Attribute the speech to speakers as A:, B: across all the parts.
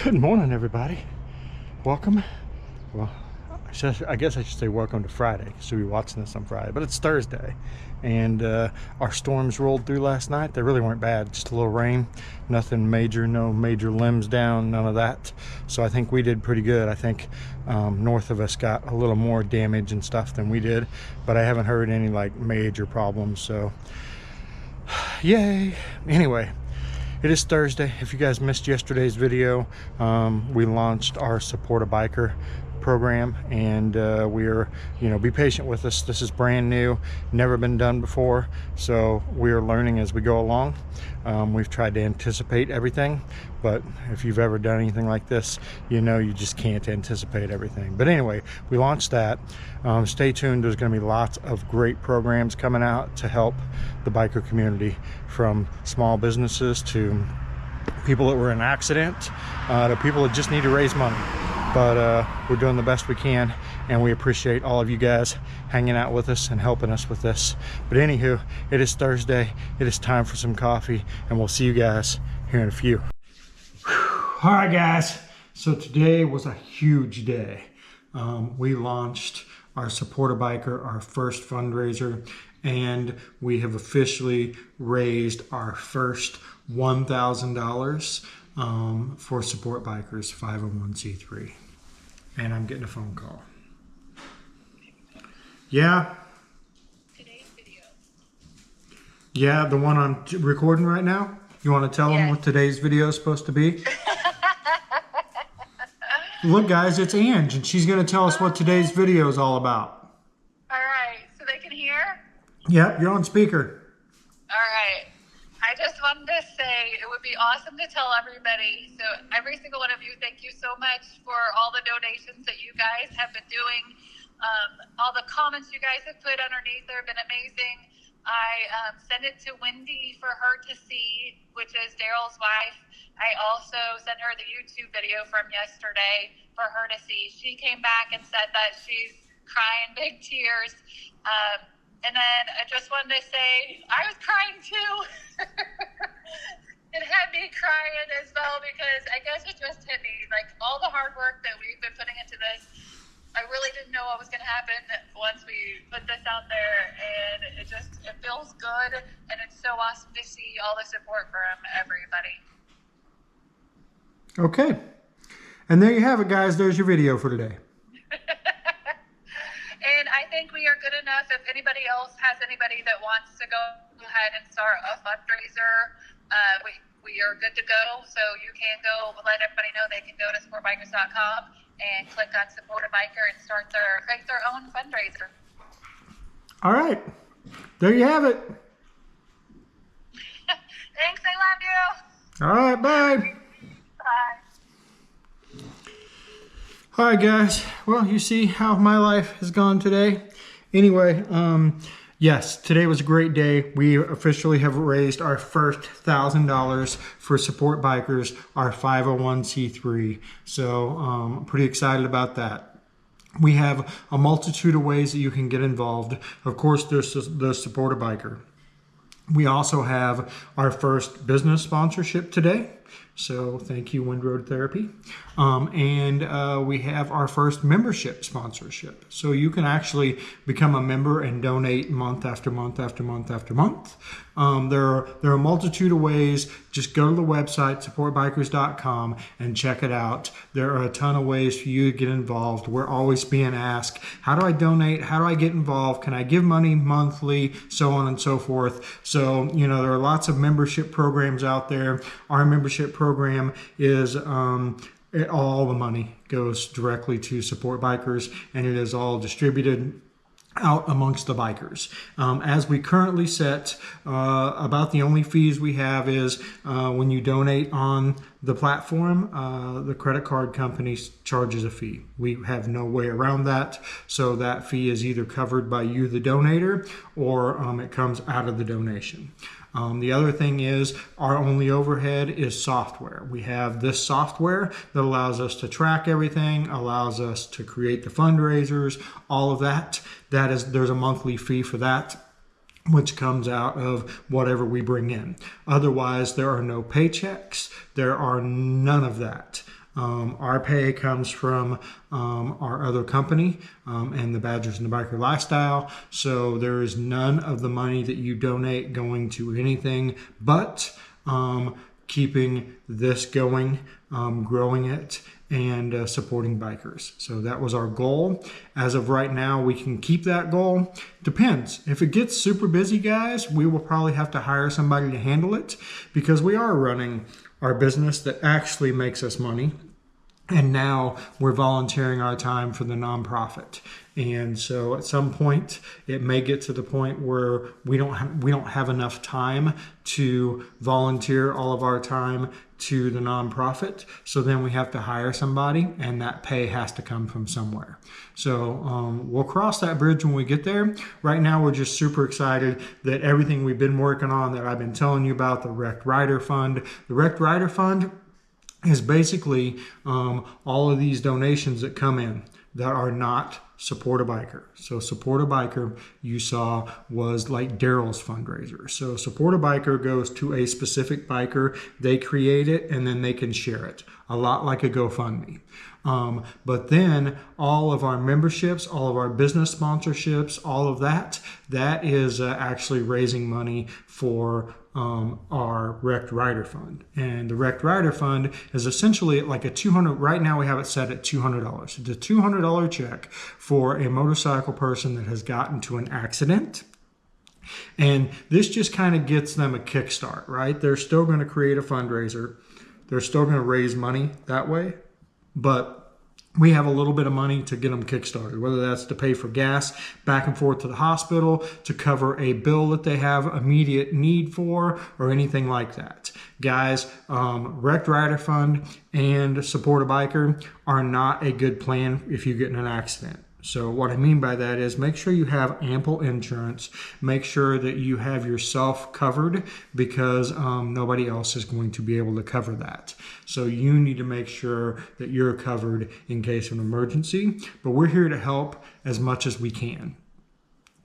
A: Good morning, everybody. Welcome. Well, I guess I should say welcome to Friday, because we'll be watching this on Friday, but it's Thursday. And our storms rolled through last night. They really weren't bad, just a little rain, nothing major, no major limbs down, none of that. So I think we did pretty good. I think north of us got a little more damage and stuff than we did, but I haven't heard any like major problems, so yay. Anyway, it is Thursday. If you guys missed yesterday's video, we launched our Support A Biker program, and we're, be patient with us. This is brand new, never been done before, so we are learning as we go along. We've tried to anticipate everything, but if you've ever done anything like this, you just can't anticipate everything. But anyway, we launched that. Stay tuned. There's going to be lots of great programs coming out to help the biker community, from small businesses to people that were in an accident to people that just need to raise money. But we're doing the best we can, and we appreciate all of you guys hanging out with us and helping us with this. But anywho, it is Thursday. It is time for some coffee, and we'll see you guys here in a few. All right, guys. So today was a huge day. We launched our Support A Biker, our first fundraiser, and we have officially raised our first $1,000 for Support Bikers 501c3. And I'm getting a phone call. Yeah.
B: Today's video.
A: Yeah, the one I'm recording right now. You want to tell them what today's video is supposed to be? Look, guys, it's Ange, and she's going to tell us what today's video is all about.
B: All right, so they can hear?
A: Yep, you're on speaker.
B: All right. I just wanted to say it would be awesome to tell everybody. So every single one of you, thank you so much for all the donations that you guys have been doing. All the comments you guys have put underneath there have been amazing. I sent it to Wendy for her to see, which is Daryl's wife. I also sent her the YouTube video from yesterday for her to see. She came back and said that she's crying big tears. And then I just wanted to say, I was crying too. It had me crying as well, because I guess it just hit me. Like, all the hard work that we've been putting into this, I really didn't know what was going to happen once we put this out there. And it feels good. And it's so awesome to see all the support from everybody.
A: Okay. And there you have it, guys. There's your video for today.
B: And I think we are good enough. If anybody else has anybody that wants to go ahead and start a fundraiser, we are good to go. So you can go, let everybody know they can go to supportbikers.com and click on Support A Biker and create their own fundraiser. All right.
A: There you have it.
B: Thanks. I love you.
A: All right. Bye.
B: Bye.
A: All right, guys. Well, you see how my life has gone today. Anyway, yes, today was a great day. We officially have raised our first $1,000 for Support Bikers, our 501c3. So I'm pretty excited about that. We have a multitude of ways that you can get involved. Of course, there's the Support A Biker. We also have our first business sponsorship today. So thank you, Windroad Therapy. And we have our first membership sponsorship. So you can actually become a member and donate month after month after month after month. There are a multitude of ways. Just go to the website, supportbikers.com, and check it out. There are a ton of ways for you to get involved. We're always being asked, how do I donate? How do I get involved? Can I give money monthly? So on and so forth. So, there are lots of membership programs out there. Our membership program is all the money goes directly to Support Bikers, and it is all distributed out amongst the bikers. As we currently set, about the only fees we have is when you donate on the platform, the credit card company charges a fee. We have no way around that, so that fee is either covered by you, the donator, or it comes out of the donation. The other thing is our only overhead is software. We have this software that allows us to track everything, allows us to create the fundraisers, all of that. There's a monthly fee for that, which comes out of whatever we bring in. Otherwise, there are no paychecks. There are none of that. Our pay comes from our other company and the Badgers and the Biker Lifestyle. So there is none of the money that you donate going to anything but keeping this going, growing it, and supporting bikers. So that was our goal. As of right now, we can keep that goal. Depends. If it gets super busy, guys, we will probably have to hire somebody to handle it, because we are running our business that actually makes us money. And now we're volunteering our time for the nonprofit. And so at some point, it may get to the point where we don't have enough time to volunteer all of our time to the nonprofit. So then we have to hire somebody, and that pay has to come from somewhere. So we'll cross that bridge when we get there. Right now, we're just super excited that everything we've been working on, that I've been telling you about, the Wrecked Rider Fund. The Wrecked Rider Fund is basically all of these donations that come in that are not Support A Biker. So Support A Biker, you saw, was like Daryl's fundraiser. So Support A Biker goes to a specific biker. They create it, and then they can share it, a lot like a GoFundMe. But then all of our memberships, all of our business sponsorships, all of that is actually raising money for our Wrecked Rider Fund. And the Wrecked Rider Fund is essentially like a $200, right now we have it set at $200. It's a $200 check for a motorcycle person that has gotten to an accident. And this just kind of gets them a kickstart, right? They're still going to create a fundraiser. They're still going to raise money that way. But we have a little bit of money to get them kickstarted, whether that's to pay for gas back and forth to the hospital, to cover a bill that they have immediate need for, or anything like that. Guys, Wrecked Rider Fund and Support A Biker are not a good plan if you get in an accident. So what I mean by that is, make sure you have ample insurance. Make sure that you have yourself covered, because nobody else is going to be able to cover that. So you need to make sure that you're covered in case of an emergency. But we're here to help as much as we can.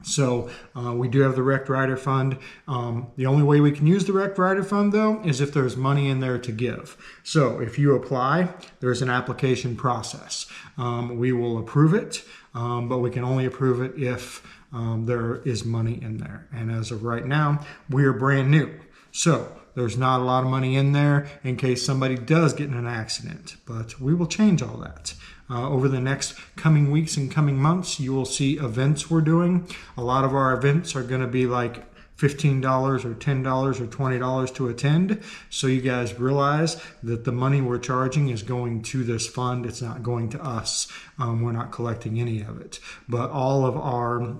A: So we do have the Wrecked Rider Fund. The only way we can use the Wrecked Rider Fund, though, is if there's money in there to give. So if you apply, there's an application process. We will approve it, but we can only approve it if there is money in there. And as of right now, we are brand new. So there's not a lot of money in there in case somebody does get in an accident. But we will change all that. Over the next coming weeks and coming months, you will see events we're doing. A lot of our events are going to be like $15 or $10 or $20 to attend. So you guys realize that the money we're charging is going to this fund. It's not going to us. We're not collecting any of it. But all of our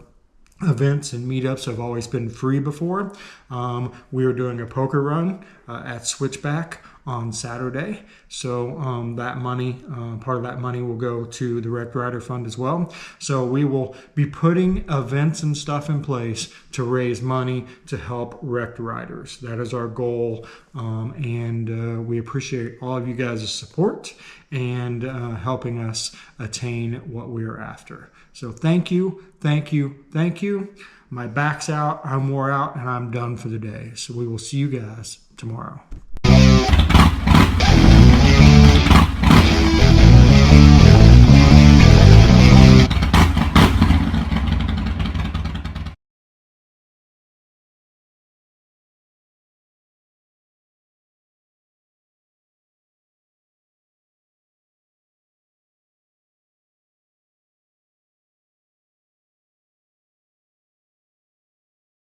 A: events and meetups have always been free before. We are doing a poker run at Switchback on Saturday. So that money, part of that money will go to the Wrecked Rider Fund as well. So we will be putting events and stuff in place to raise money to help wrecked riders. That is our goal. And we appreciate all of you guys' support and helping us attain what we are after. So thank you, thank you, thank you. My back's out, I'm wore out, and I'm done for the day. So we will see you guys tomorrow.